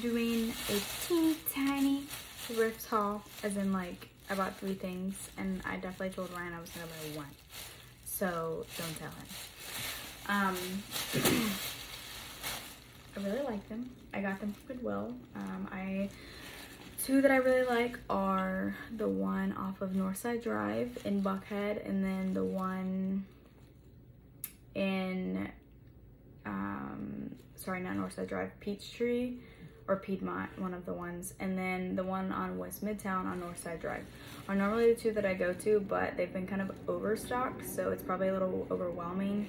doing a teeny tiny thrift haul, as in like I bought 3 things, and I definitely told Ryan I was gonna buy 1. So don't tell him. I really like them. I got them from Goodwill. 2 that I really like are the one off of Northside Drive in Buckhead, and then the one in, sorry, not Northside Drive, Peachtree or Piedmont, one of the ones, and then the one on West Midtown on Northside Drive are normally the 2 that I go to, but they've been kind of overstocked, so it's probably a little overwhelming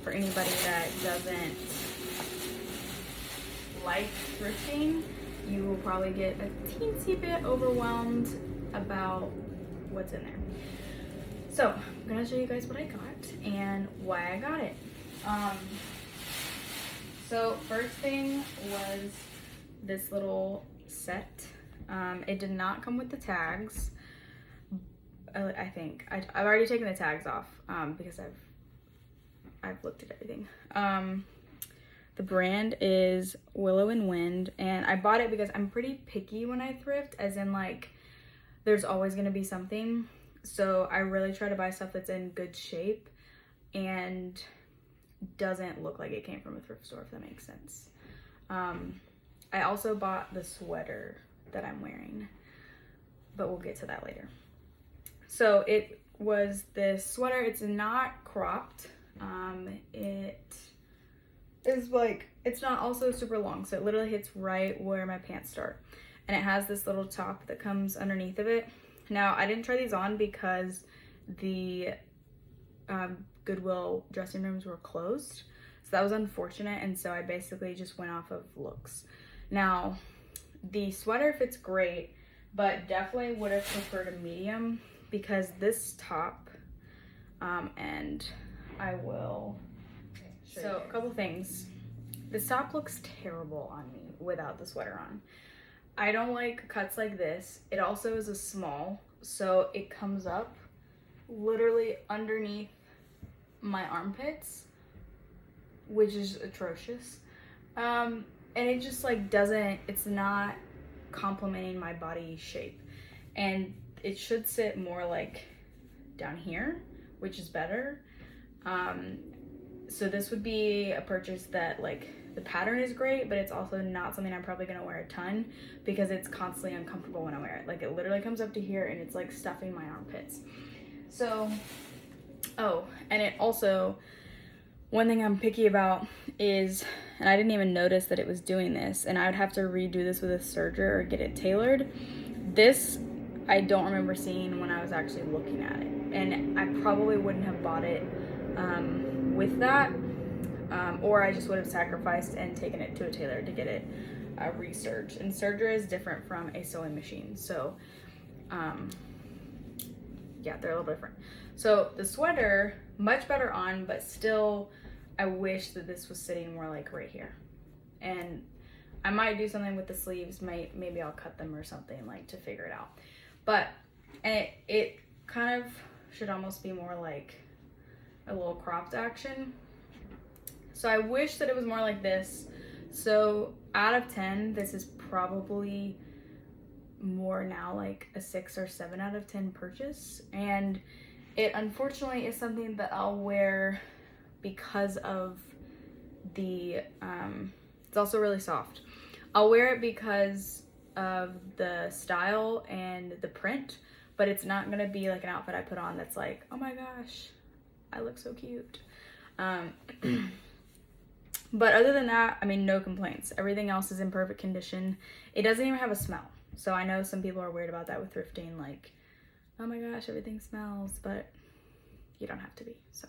for anybody that doesn't like thrifting. You will probably get a teensy bit overwhelmed about what's in there. So I'm gonna show you guys what I got and why I got it. So first thing was this little set. It did not come with the tags. I think I've already taken the tags off because I've looked at everything. The brand is Willow and Wind, and I bought it because I'm pretty picky when I thrift, as in like there's always going to be something. So I really try to buy stuff that's in good shape and doesn't look like it came from a thrift store, if that makes sense. I also bought the sweater that I'm wearing, but we'll get to that later. So it was this sweater. It's not cropped. It is like, it's not also super long, so it literally hits right where my pants start, and it has this little top that comes underneath of it. Now I didn't try these on because the Goodwill dressing rooms were closed, so that was unfortunate, and so I basically just went off of looks. Now the sweater fits great, but definitely would have preferred a medium, because this top and I will. So a couple things. This top looks terrible on me without the sweater on. I don't like cuts like this. It also is a small, so it comes up literally underneath my armpits, which is atrocious. And it just like doesn't, it's not complementing my body shape. And it should sit more like down here, which is better. So this would be a purchase that, like, the pattern is great, but it's also not something I'm probably gonna wear a ton because it's constantly uncomfortable when I wear it. Like, it literally comes up to here and it's like stuffing my armpits. So, oh, and it also, one thing I'm picky about is, and I didn't even notice that it was doing this, and I would have to redo this with a serger or get it tailored. This, I don't remember seeing when I was actually looking at it, and I probably wouldn't have bought it with that, or I just would have sacrificed and taken it to a tailor to get it reserged. And serger is different from a sewing machine, so yeah, they're a little different. So the sweater, much better on, but still I wish that this was sitting more like right here. And I might do something with the sleeves, maybe I'll cut them or something, like, to figure it out. But, and it kind of should almost be more like a little cropped action. So I wish that it was more like this. So out of 10, this is probably more now like a 6 or 7 out of 10 purchase. And it unfortunately is something that I'll wear because of the, it's also really soft. I'll wear it because of the style and the print, but it's not gonna be like an outfit I put on that's like, oh my gosh, I look so cute. But other than that, I mean, no complaints. Everything else is in perfect condition. It doesn't even have a smell. So I know some people are weird about that with thrifting, like, oh my gosh, everything smells, but you don't have to be. So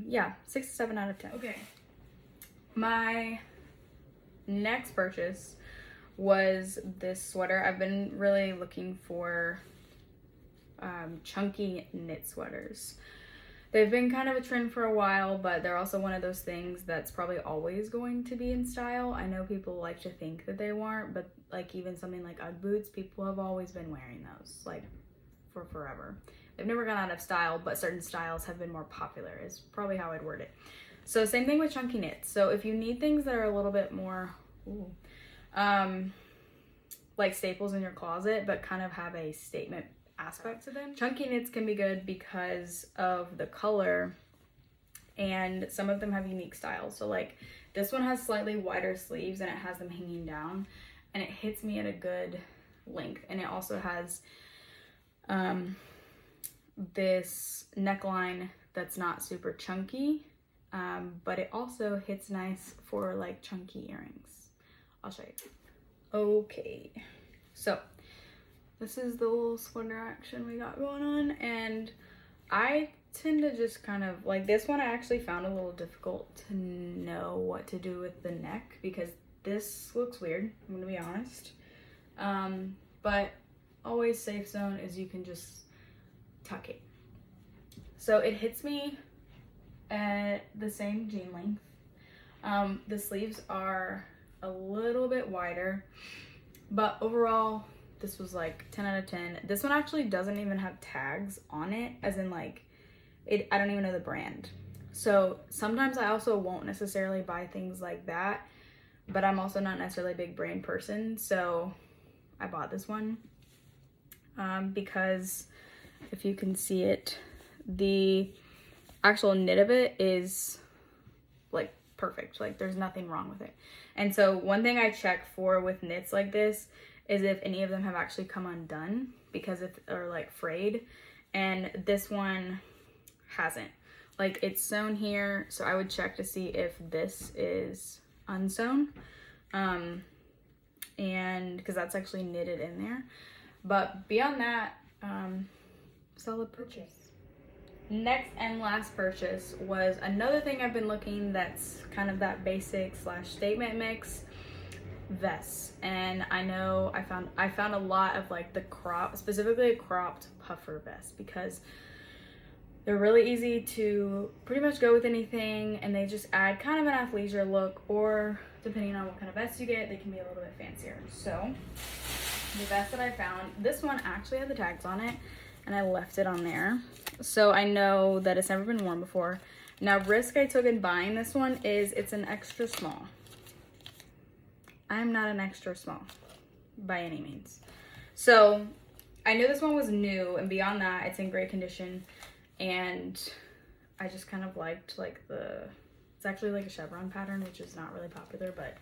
yeah, 6 to 7 out of 10. Okay, my next purchase was this sweater. I've been really looking for chunky knit sweaters. They've been kind of a trend for a while, but they're also one of those things that's probably always going to be in style. I know people like to think that they weren't, but like even something like Ugg boots, people have always been wearing those, like, for forever. They've never gone out of style, but certain styles have been more popular, is probably how I'd word it. So same thing with chunky knits. So if you need things that are a little bit more, like staples in your closet, but kind of have a statement aspect to them. Chunky knits can be good because of the color, and some of them have unique styles. So like this one has slightly wider sleeves and it has them hanging down, and it hits me at a good length. And it also has this neckline that's not super chunky, but it also hits nice for like chunky earrings. I'll show you. Okay, so this is the little sweater action we got going on, and I tend to just kind of like this one. I actually found a little difficult to know what to do with the neck because this looks weird, I'm gonna be honest. But always safe zone is you can just tuck it. So it hits me at the same jean length. The sleeves are a little bit wider, but overall this was like 10 out of 10. This one actually doesn't even have tags on it, as in like I don't even know the brand. So sometimes I also won't necessarily buy things like that, but I'm also not necessarily a big brand person, so I bought this one because if you can see it, the actual knit of it is like perfect. Like there's nothing wrong with it. And so one thing I check for with knits like this is if any of them have actually come undone, because if they're like frayed, and this one hasn't. Like it's sewn here, so I would check to see if this is unsewn, and because that's actually knitted in there. But beyond that, solid purchase. Next and last purchase was another thing I've been looking that's kind of that basic / statement mix, vests. And I know I found a lot of like the specifically a cropped puffer vest, because they're really easy to pretty much go with anything, and they just add kind of an athleisure look, or depending on what kind of vest you get, they can be a little bit fancier. So the vest that I found, this one actually had the tags on it, and I left it on there. So I know that it's never been worn before. Now, risk I took in buying this one is it's an extra small. I'm not an extra small by any means. So I knew this one was new, and beyond that, it's in great condition. And I just kind of liked like it's actually like a chevron pattern, which is not really popular, but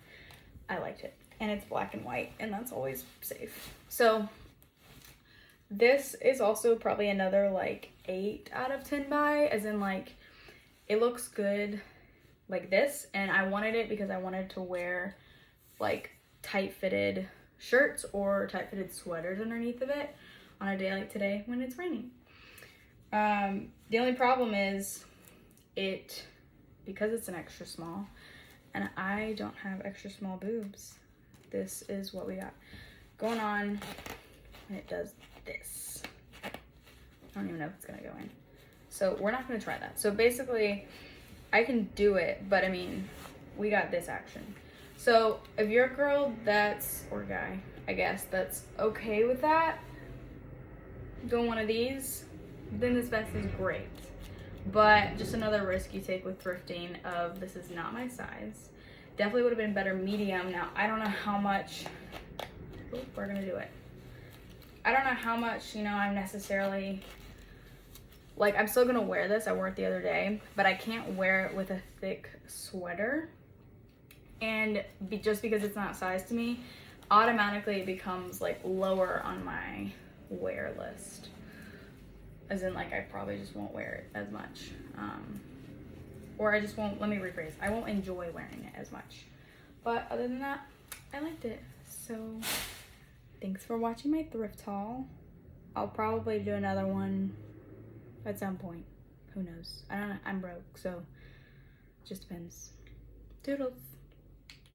I liked it. And it's black and white, and that's always safe. So this is also probably another like 8 out of 10 buy, as in like it looks good like this, and I wanted it because I wanted to wear like tight fitted shirts or tight fitted sweaters underneath of it on a day like today when it's raining. The only problem is because it's an extra small, and I don't have extra small boobs, this is what we got going on, and it does this. I don't even know if it's gonna go in, so we're not gonna try that. So basically I can do it, but I mean, we got this action. So if you're a girl or guy, I guess, that's okay with that, doing one of these, then this vest is great. But just another risk you take with thrifting of this is not my size. Definitely would have been better medium. Now, I don't know how much, we're gonna do it. I don't know how much, I'm necessarily, like, I'm still gonna wear this. I wore it the other day, but I can't wear it with a thick sweater. And just because it's not size to me, automatically it becomes like lower on my wear list. As in, like, I probably just won't wear it as much. Or I just won't, let me rephrase, I won't enjoy wearing it as much. But other than that, I liked it. So thanks for watching my thrift haul. I'll probably do another one at some point. Who knows? I don't know. I'm broke, so it just depends. Toodles.